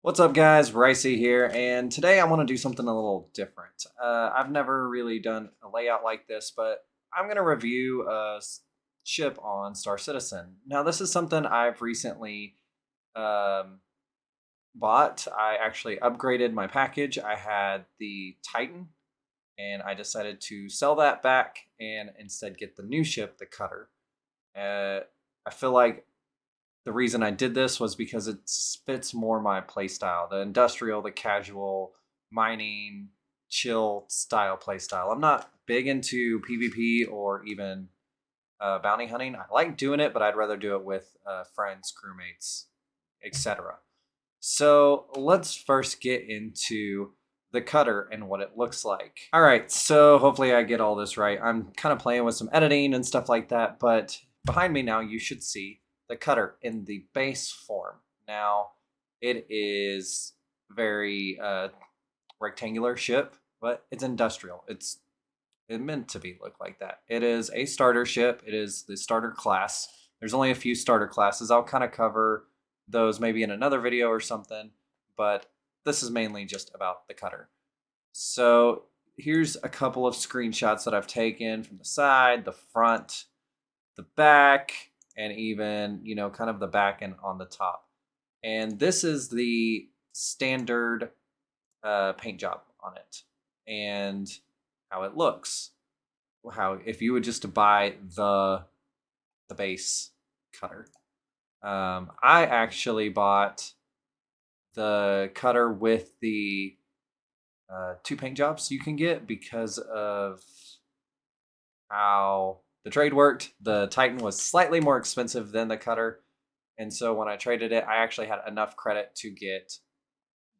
What's up, guys? Ricey here, and today I want to do something a little different. I've never really done a layout like this, but I'm going to review a ship on Star Citizen. Now, this is something I've recently um, bought. I actually upgraded my package. I had the Titan, and I decided to sell that back and instead get the new ship, the Cutter. I feel like the reason I did this was because it fits more my play style, the industrial, the casual, mining, chill style play style. I'm not big into PvP or even bounty hunting. I like doing it, but I'd rather do it with friends, crewmates, etc. So let's first get into the cutter and what it looks like. All right, so hopefully I get all this right. I'm kind of playing with some editing and stuff like that, but behind me now you should see the cutter in the base form. Now it is very rectangular ship, but it's industrial. It's meant to be look like that. It is a starter ship. It is the starter class. There's only a few starter classes. I'll kind of cover those maybe in another video or something, but this is mainly just about the cutter. So here's a couple of screenshots that I've taken from the side, the front, the back, and even, kind of the back and on the top. And this is the standard paint job on it and how it looks. How if you would just buy the base cutter. I actually bought the cutter with the two paint jobs you can get because of how the trade worked. The Titan was slightly more expensive than the cutter, and so when I traded it, I actually had enough credit to get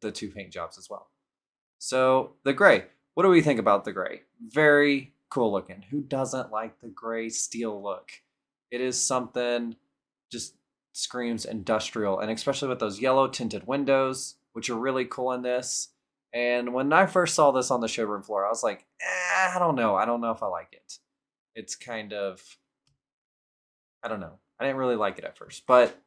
the two paint jobs as well. So the gray. What do we think about the gray? Very cool looking. Who doesn't like the gray steel look? It is something just screams industrial, and especially with those yellow tinted windows, which are really cool in this. And when I first saw this on the showroom floor, I was like, I don't know. I don't know if I like it. It's kind of, I don't know. I didn't really like it at first. But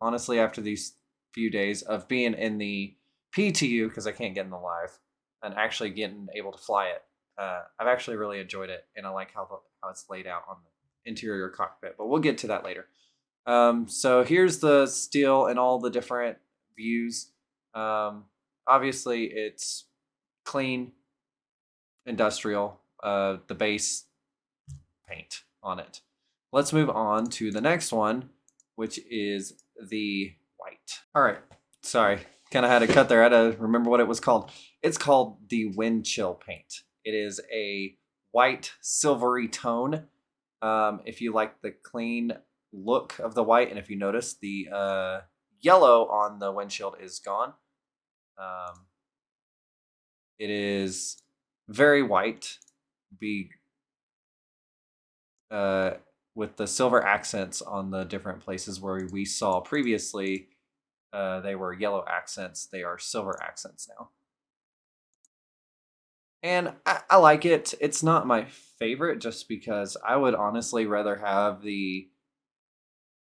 honestly, after these few days of being in the PTU, because I can't get in the live, and actually getting able to fly it, I've actually really enjoyed it. And I like how it's laid out on the interior cockpit. But we'll get to that later. So here's the steel and all the different views. Um, Obviously, it's clean, industrial, the base paint on it. Let's move on to the next one, which is the white. All right, sorry, kind of had to cut there. I had to remember what it was called. It's called the wind chill paint. It is a white silvery tone. If you like the clean look of the white, and if you notice, the yellow on the windshield is gone. Um, it is very white, be uh, with the silver accents on the different places where we saw previously. They were yellow accents. They are silver accents now. And I like it. It's not my favorite just because I would honestly rather have the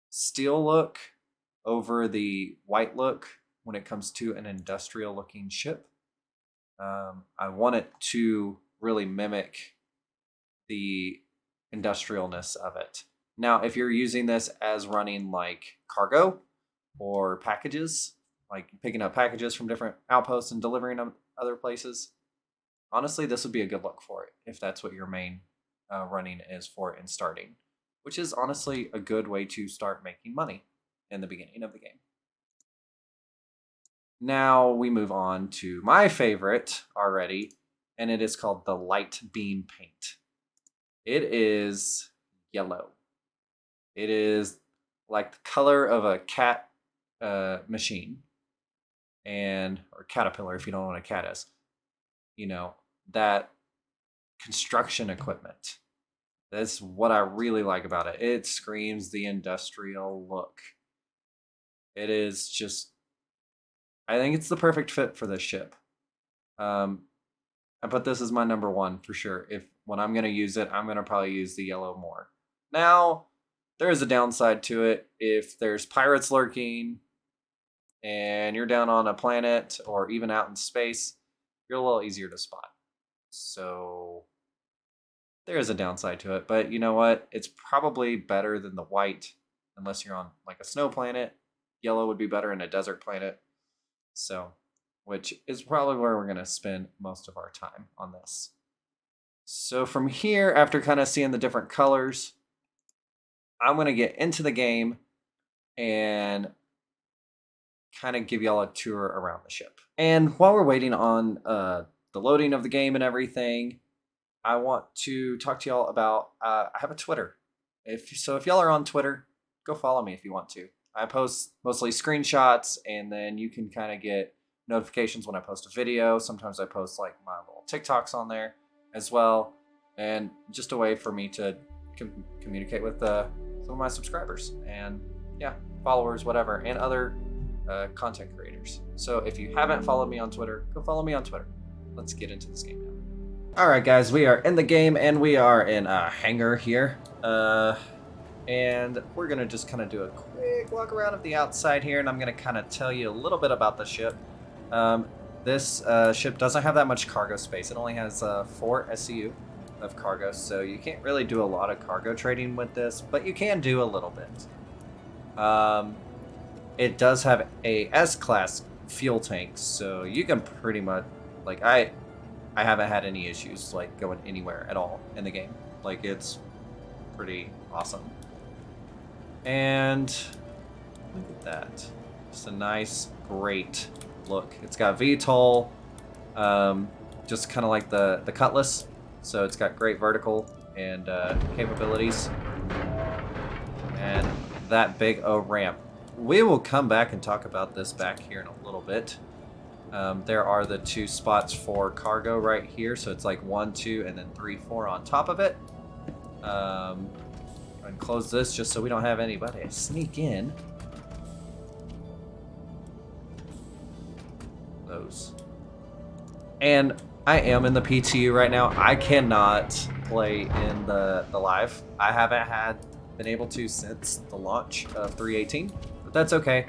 steel look over the white look when it comes to an industrial looking ship. I want it to really mimic the industrialness of it. Now, if you're using this as running like cargo or packages, like picking up packages from different outposts and delivering them other places, honestly, this would be a good look for it if that's what your main running is for in starting, which is honestly a good way to start making money in the beginning of the game. Now we move on to my favorite already, and it is called the light beam paint. It is yellow. It is like the color of a cat machine, and or caterpillar if you don't know what a cat is. You know that construction equipment. That's what I really like about it. It screams the industrial look. It is just, I think it's the perfect fit for this ship. Um, I put this as my number one for sure. If when I'm gonna use it, I'm gonna probably use the yellow more. Now, there is a downside to it. If there's pirates lurking, and you're down on a planet or even out in space, you're a little easier to spot. So there is a downside to it, but you know what? It's probably better than the white, unless you're on like a snow planet. Yellow would be better in a desert planet. So, which is probably where we're going to spend most of our time on this. So from here, after kind of seeing the different colors, I'm going to get into the game and kind of give y'all a tour around the ship. And while we're waiting on the loading of the game and everything, I want to talk to y'all about I have a Twitter. If y'all are on Twitter, go follow me if you want to. I post mostly screenshots, and then you can kind of get notifications when I post a video. Sometimes I post like my little TikToks on there as well, and just a way for me to communicate with some of my subscribers and yeah, followers, whatever, and other content creators. So if you haven't followed me on Twitter, go follow me on Twitter. Let's get into this game now. All right, guys, we are in the game, and we are in a hangar here. And we're going to just kind of do a quick walk around of the outside here, and I'm going to kind of tell you a little bit about the ship. This ship doesn't have that much cargo space. It only has 4 SCU of cargo, so you can't really do a lot of cargo trading with this, but you can do a little bit. It does have a S-class fuel tank, so you can pretty much, like, I haven't had any issues, like, going anywhere at all in the game. Like, it's pretty awesome. And look at that. Just a nice, great look. It's got VTOL, just kind of like the Cutlass. So it's got great vertical and capabilities. And that big O ramp. We will come back and talk about this back here in a little bit. There are the 2 spots for cargo right here. So it's like 1, 2, and then 3, 4 on top of it. And close this just so we don't have anybody sneak in. Those. And I am in the PTU right now. I cannot play in the live. I haven't been able to since the launch of 3.18, but that's okay.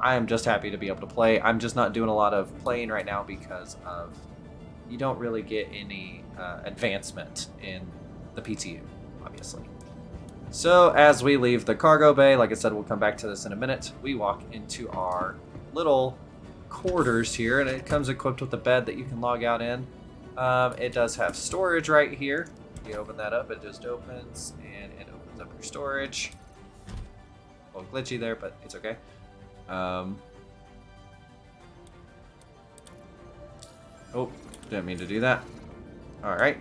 I am just happy to be able to play. I'm just not doing a lot of playing right now because of you don't really get any advancement in the PTU, obviously. So as we leave the cargo bay, like I said, we'll come back to this in a minute. We walk into our little quarters here, and it comes equipped with a bed that you can log out in. It does have storage right here. You open that up, it just opens, and it opens up your storage. A little glitchy there, but it's okay. Oh, didn't mean to do that. All right.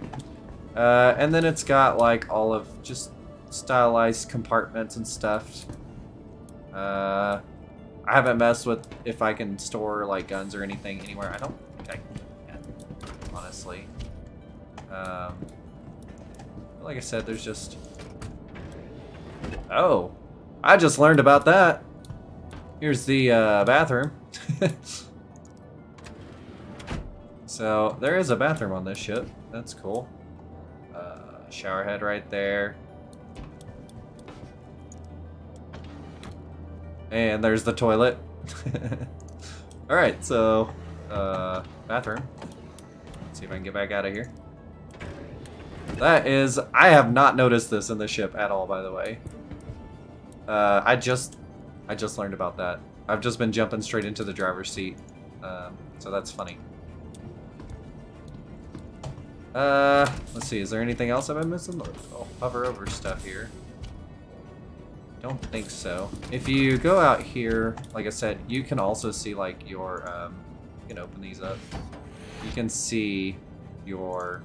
And then it's got like all of just stylized compartments and stuff. I haven't messed with if I can store like guns or anything anywhere. I don't think I can, honestly. Like I said, there's just... Oh, I just learned about that. Here's the bathroom. So there is a bathroom on this ship. That's cool. Shower head right there. And there's the toilet. Alright, so bathroom. Let's see if I can get back out of here. That is, I have not noticed this in the ship at all, by the way. I just learned about that. I've just been jumping straight into the driver's seat. So that's funny. Let's see, is there anything else I've been missing? I'll hover over stuff here. Don't think so. If you go out here, like I said, you can also see like your, you can open these up. You can see your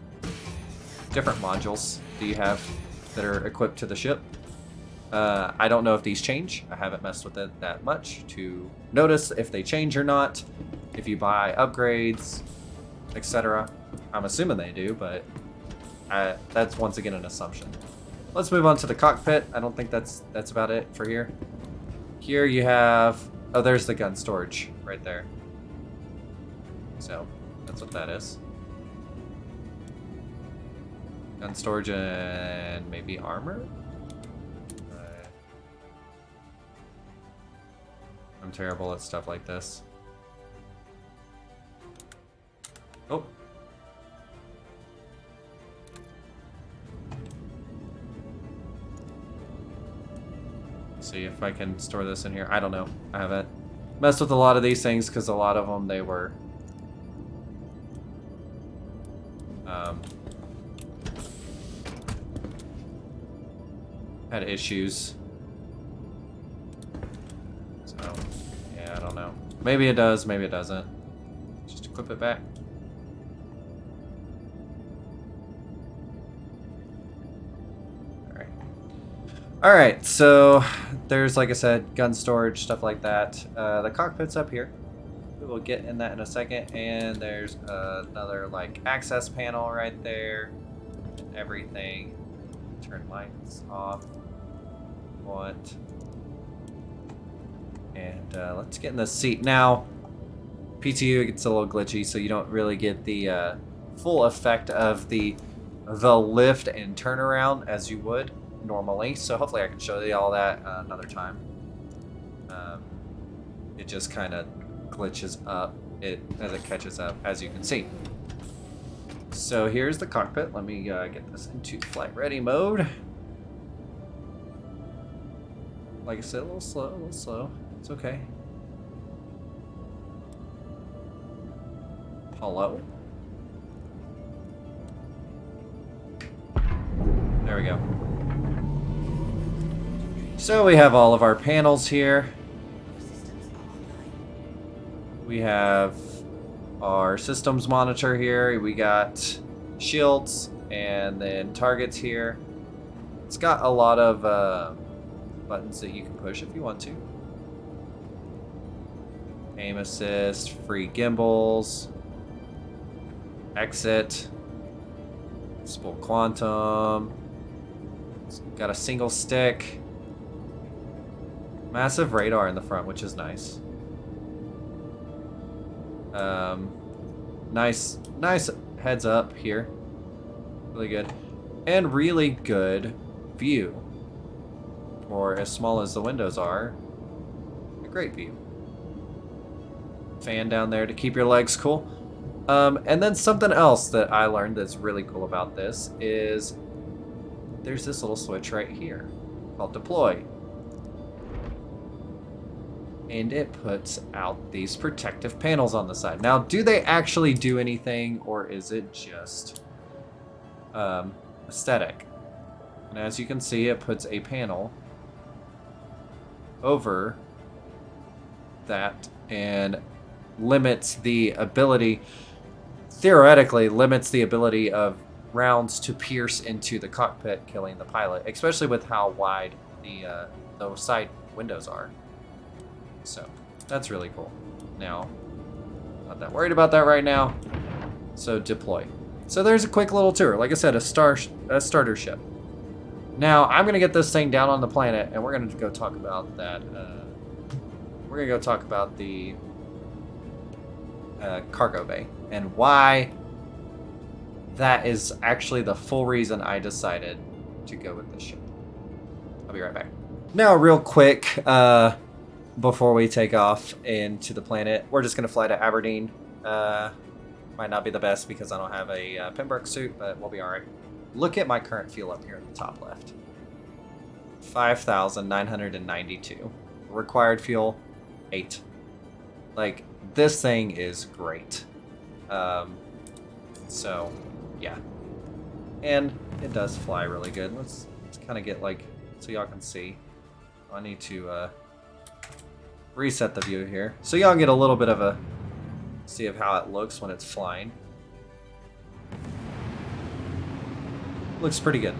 different modules that you have that are equipped to the ship. I don't know if these change. I haven't messed with it that much to notice if they change or not. If you buy upgrades, etc. I'm assuming they do, but that's once again an assumption. Let's move on to the cockpit. I don't think that's about it for here. Here you have... Oh, there's the gun storage right there. So, that's what that is. Gun storage and maybe armor? I'm terrible at stuff like this. Oh. See if I can store this in here. I don't know. I haven't messed with a lot of these things because a lot of them, they were had issues. So, yeah, I don't know. Maybe it does, maybe it doesn't. Just equip it back. Alright, so there's, like I said, gun storage, stuff like that. The cockpit's up here. We will get in that in a second. And there's another, like, access panel right there. Everything. Turn lights off. What? And let's get in the seat. Now, PTU gets a little glitchy, so you don't really get the full effect of the lift and turnaround as you would normally. So hopefully I can show you all that another time. It just kind of glitches up as it catches up, as you can see. So here's the cockpit. Let me get this into flight ready mode. Like I said, a little slow, a little slow. It's okay. Hello. There we go. So we have all of our panels here. We have our systems monitor here. We got shields and then targets here. It's got a lot of buttons that you can push if you want to. Aim assist, free gimbals, exit, spool quantum. It's got a single stick. Massive radar in the front, which is nice. Nice heads up here. Really good. And really good view. For as small as the windows are, a great view. Fan down there to keep your legs cool. And then something else that I learned that's really cool about this is there's this little switch right here called deploy. And it puts out these protective panels on the side. Now, do they actually do anything, or is it just aesthetic? And as you can see, it puts a panel over that and limits the ability, theoretically limits the ability of rounds to pierce into the cockpit, killing the pilot, especially with how wide the those side windows are. So that's really cool. Now, not that worried about that right now. So deploy. So there's a quick little tour. Like I said, a starter ship. Now I'm gonna get this thing down on the planet, and we're gonna go talk about that. We're gonna go talk about the cargo bay and why that is actually the full reason I decided to go with this ship. I'll be right back. Now, real quick. Before we take off into the planet, we're just going to fly to Aberdeen. Might not be the best because I don't have a Pembroke suit, but we'll be alright. Look at my current fuel up here in the top left. 5,992. Required fuel, 8. Like, this thing is great. So, yeah. And it does fly really good. Let's kind of get, like, so y'all can see. I need to, reset the view here so y'all get a little bit of a see of how it looks when it's flying. Looks pretty good.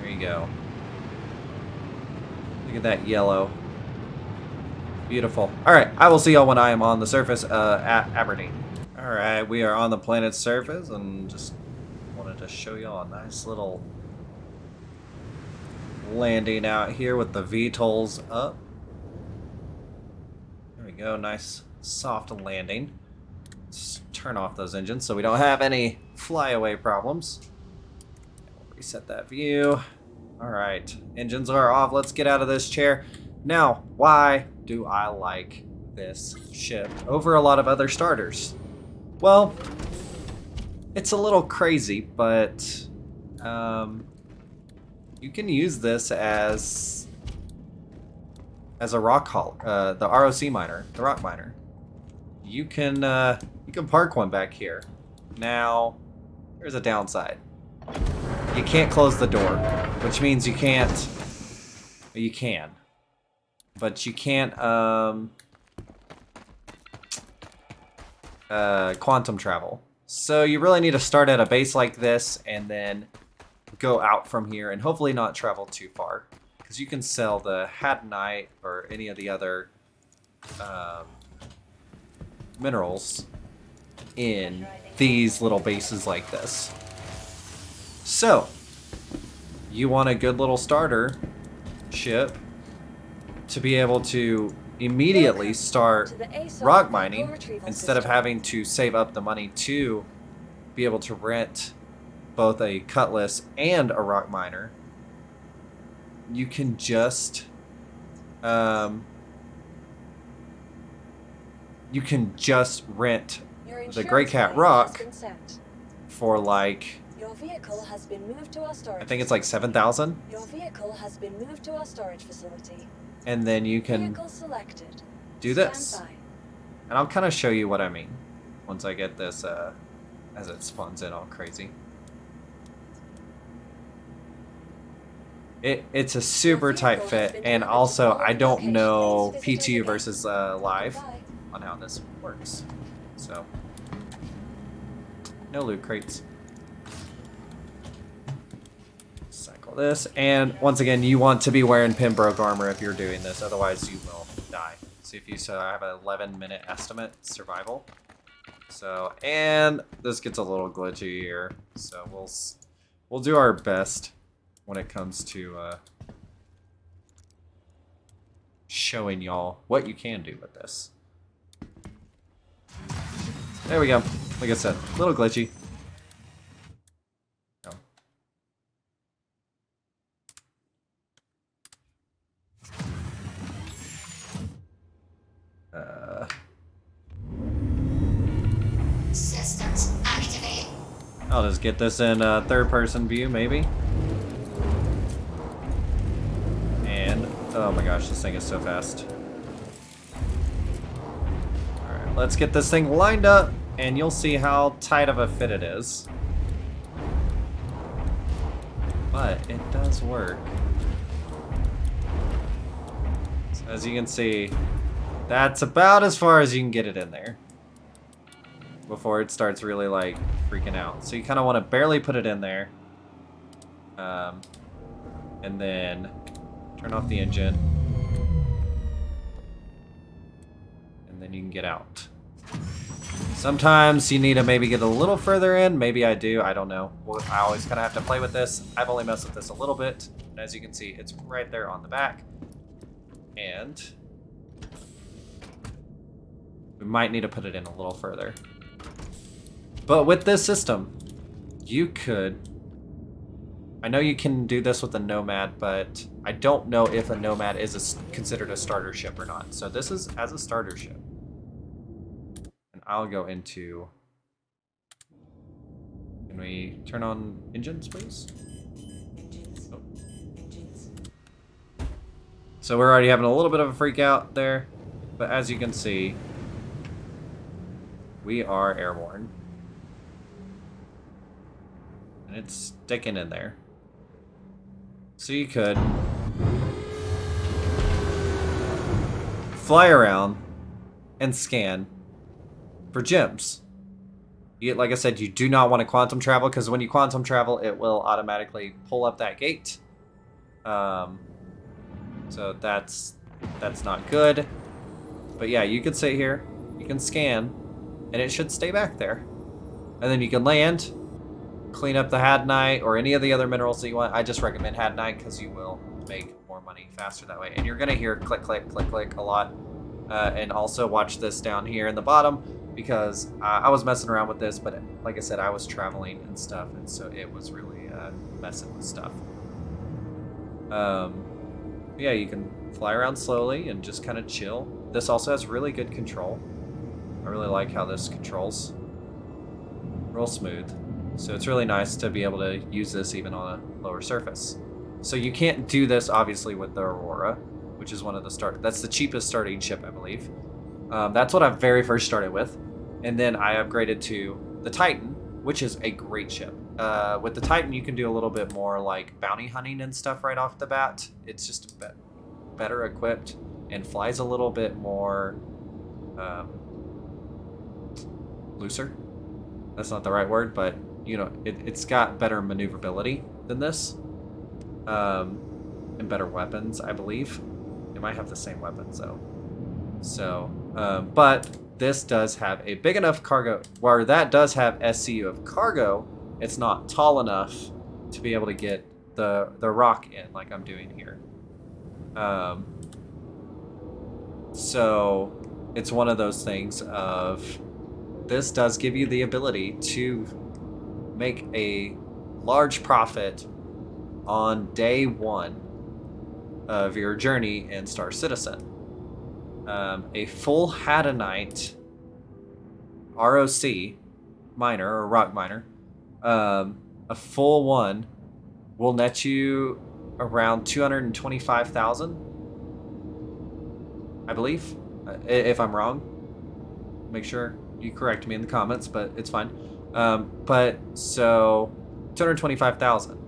There you go. Look at that yellow. Beautiful. Alright, I will see y'all when I am on the surface at Aberdeen. Alright, we are on the planet's surface and just wanted to show y'all a nice little landing out here with the VTOLs up. There we go, nice soft landing. Let's turn off those engines so we don't have any flyaway problems. Reset that view. All right, engines are off. Let's get out of this chair. Now, why do I like this ship over a lot of other starters? Well, it's a little crazy, but you can use this as a rock haul, the ROC miner, the rock miner. You can park one back here. Now, there's a downside. You can't close the door, which means you can't. You can, but you can't quantum travel. So you really need to start at a base like this and then go out from here and hopefully not travel too far, because you can sell the Hadanite or any of the other minerals in these little bases like this. So you want a good little starter ship to be able to immediately start rock mining instead of having to save up the money to be able to rent both a cutlass and a rock miner. You can just rent the Grey Cat Rock for like, your vehicle has been moved to our storage. I think it's like 7,000. Your vehicle has been moved to our storage facility. And then you can do this. And I'll kind of show you what I mean once I get this as it spawns in all crazy. It's a super tight fit, and also I don't know PTU versus live on how this works. So, no loot crates. Cycle this, and once again, you want to be wearing Pembroke armor if you're doing this, otherwise you will die. See if you I have an 11-minute estimate survival. So, and this gets a little glitchy here, so we'll do our best when it comes to showing y'all what you can do with this. There we go. Like I said, a little glitchy. Systems activate. I'll just get this in third-person view, maybe. And oh my gosh, this thing is so fast. All right, let's get this thing lined up, and you'll see how tight of a fit it is. But it does work. So as you can see, that's about as far as you can get it in there before it starts really like freaking out. So you kind of want to barely put it in there, and then turn off the engine, and then you can get out. Sometimes you need to maybe get a little further in. Maybe I do. I don't know. Well, I always kind of have to play with this. I've only messed with this a little bit, and as you can see, it's right there on the back. And we might need to put it in a little further. But with this system, you could... I know you can do this with a Nomad, but I don't know if a Nomad is considered a starter ship or not. So this is as a starter ship. And I'll go into... Can we turn on engines, please? Engines. Oh. Engines. So we're already having a little bit of a freak out there. But as you can see, we are airborne. And it's sticking in there. So you could fly around and scan for gems. Like I said, you do not want to quantum travel, because when you quantum travel, it will automatically pull up that gate. So that's not good. But yeah, you could sit here, you can scan, and it should stay back there. And then you can land, clean up the Hadanite or any of the other minerals that you want. I just recommend Hadanite because you will make more money faster that way. And you're going to hear click, click, click, click a lot. And also watch this down here in the bottom, because I was messing around with this, but like I said, I was traveling and stuff, and so it was really messing with stuff. Yeah, you can fly around slowly and just kind of chill. This also has really good control. I really like how this controls. Real smooth. So it's really nice to be able to use this even on a lower surface. So you can't do this obviously with the Aurora, which is one of the that's the cheapest starting ship, I believe. That's what I very first started with. And then I upgraded to the Titan, which is a great ship. With the Titan, you can do a little bit more like bounty hunting and stuff right off the bat. It's just better equipped and flies a little bit more looser. That's not the right word, but you know, it's got better maneuverability than this, and better weapons, I believe. It might have the same weapons though. So, but this does have a big enough cargo, where that does have SCU of cargo. It's not tall enough to be able to get the rock in like I'm doing here. So it's one of those things of, this does give you the ability to make a large profit on day one of your journey in Star Citizen. A full Hadanite ROC miner or rock miner, a full one will net you around 225,000, I believe. If I'm wrong, make sure you correct me in the comments, but it's fine. But so 225,000.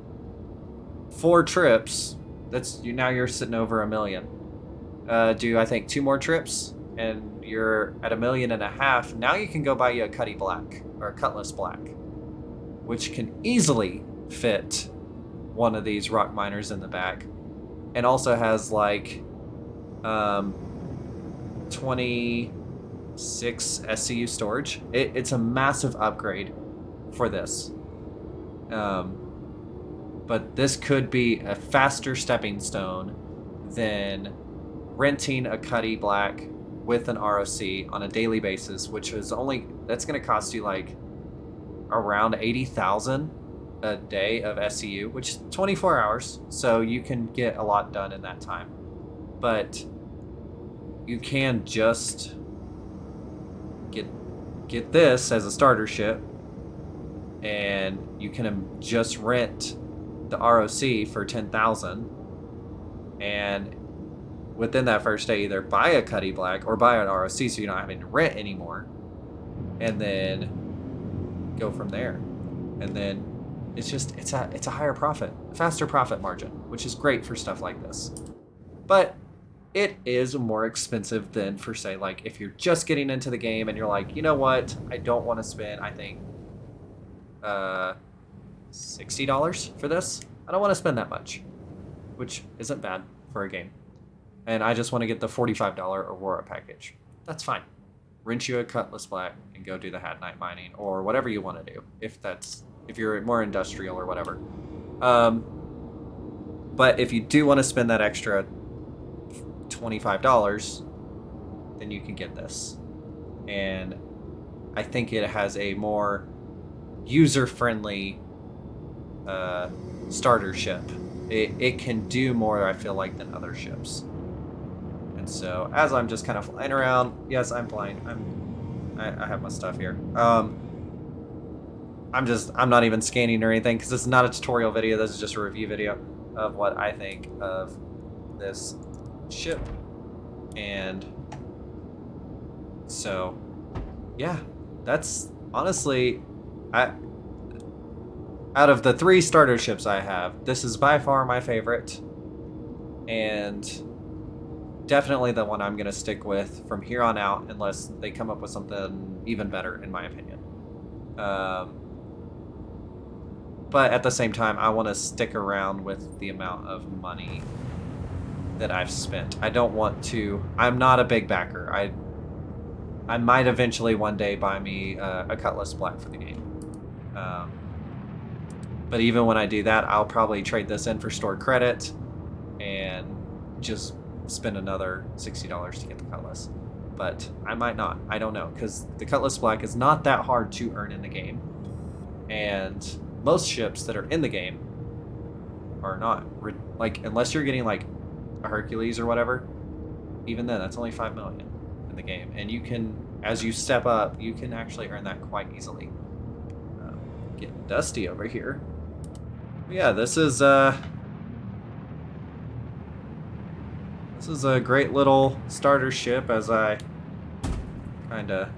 4 trips. Now you're sitting over $1 million. Do I think 2 more trips, and you're at $1.5 million. Now you can go buy you a Cutty Black or a Cutlass Black, which can easily fit one of these rock miners in the back, and also has like 26 SCU storage. It's a massive upgrade for this. But this could be a faster stepping stone than renting a Cutty Black with an ROC on a daily basis, which is that's going to cost you like around 80,000 a day of SCU, which is 24 hours. So you can get a lot done in that time. But you can just get this as a starter ship, and you can just rent the ROC for 10,000, and within that first day either buy a Cutty Black or buy an ROC, so you're not having to rent anymore, and then go from there. And then it's a higher profit, a faster profit margin, which is great for stuff like this. But it is more expensive than, for say, like if you're just getting into the game and you're like, you know what, I don't want to spend, I think, $60 for this. I don't want to spend that much, which isn't bad for a game. And I just want to get the $45 Aurora package. That's fine. Rent you a Cutlass Black and go do the Hadanite mining or whatever you want to do, if you're more industrial or whatever. But if you do want to spend that extra $25, then you can get this. And I think it has a more user-friendly starter ship. It can do more, I feel like, than other ships. And so as I'm just kind of flying around, yes, I'm flying. I have my stuff here. I'm not even scanning or anything, because this is not a tutorial video. This is just a review video of what I think of this ship. And so yeah, that's honestly, out of the 3 starter ships I have, this is by far my favorite, and definitely the one I'm going to stick with from here on out, unless they come up with something even better, in my opinion. But at the same time, I want to stick around with the amount of money that I've spent. I don't want to... I'm not a big backer. I might eventually one day buy me a Cutlass Black for the game. But even when I do that, I'll probably trade this in for stored credit and just spend another $60 to get the Cutlass. But I might not. I don't know, because the Cutlass Black is not that hard to earn in the game. And most ships that are in the game are not like, unless you're getting like a Hercules or whatever. Even then, that's only 5 million in the game, and you can, as you step up, you can actually earn that quite easily. Getting dusty over here. But yeah, this is a great little starter ship as I kind of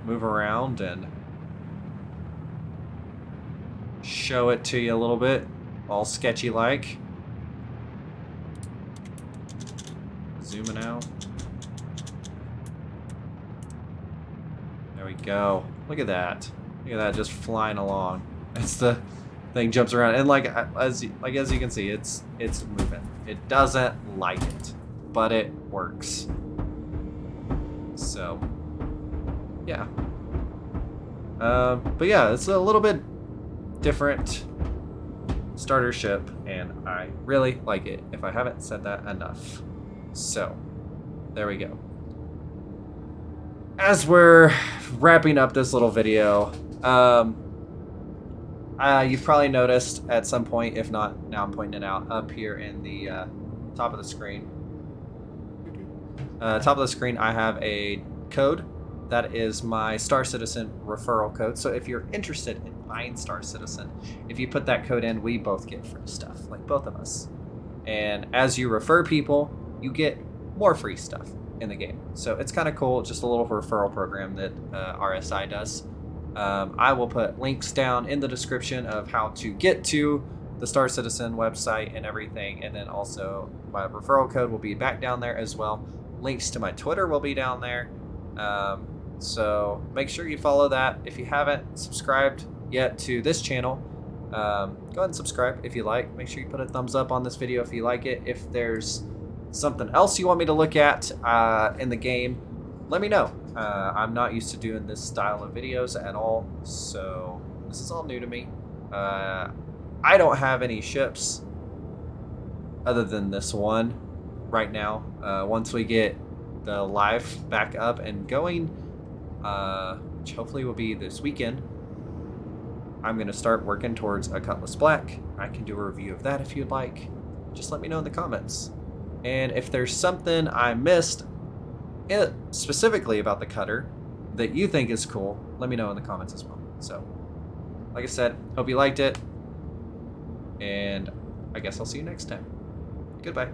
move around and show it to you a little bit, all sketchy like. Zooming out. There we go. Look at that. Look at that, just flying along. It's the thing jumps around, and like as you can see, it's moving. It doesn't like it, but it works. So yeah. But yeah, it's a little bit different starter ship, and I really like it, if I haven't said that enough. So there we go. As we're wrapping up this little video, you've probably noticed at some point, if not, now I'm pointing it out, up here in the top of the screen. Top of the screen, I have a code. That is my Star Citizen referral code. So if you're interested in buying Star Citizen, if you put that code in, we both get free stuff, like both of us. And as you refer people, you get more free stuff in the game. So it's kind of cool, just a little referral program that RSI does. I will put links down in the description of how to get to the Star Citizen website and everything, and then also my referral code will be back down there as well. Links to my Twitter will be down there. So make sure you follow that. If you haven't subscribed yet to this channel, go ahead and subscribe if you like. Make sure you put a thumbs up on this video if you like it. If there's something else you want me to look at in the game, let me know. I'm not used to doing this style of videos at all, so this is all new to me. I don't have any ships other than this one right now. Once we get the live back up and going, which hopefully will be this weekend, I'm going to start working towards a Cutlass Black. I can do a review of that if you'd like. Just let me know in the comments. And if there's something I missed specifically about the cutter that you think is cool, let me know in the comments as well. So, like I said, hope you liked it, and I guess I'll see you next time. Goodbye.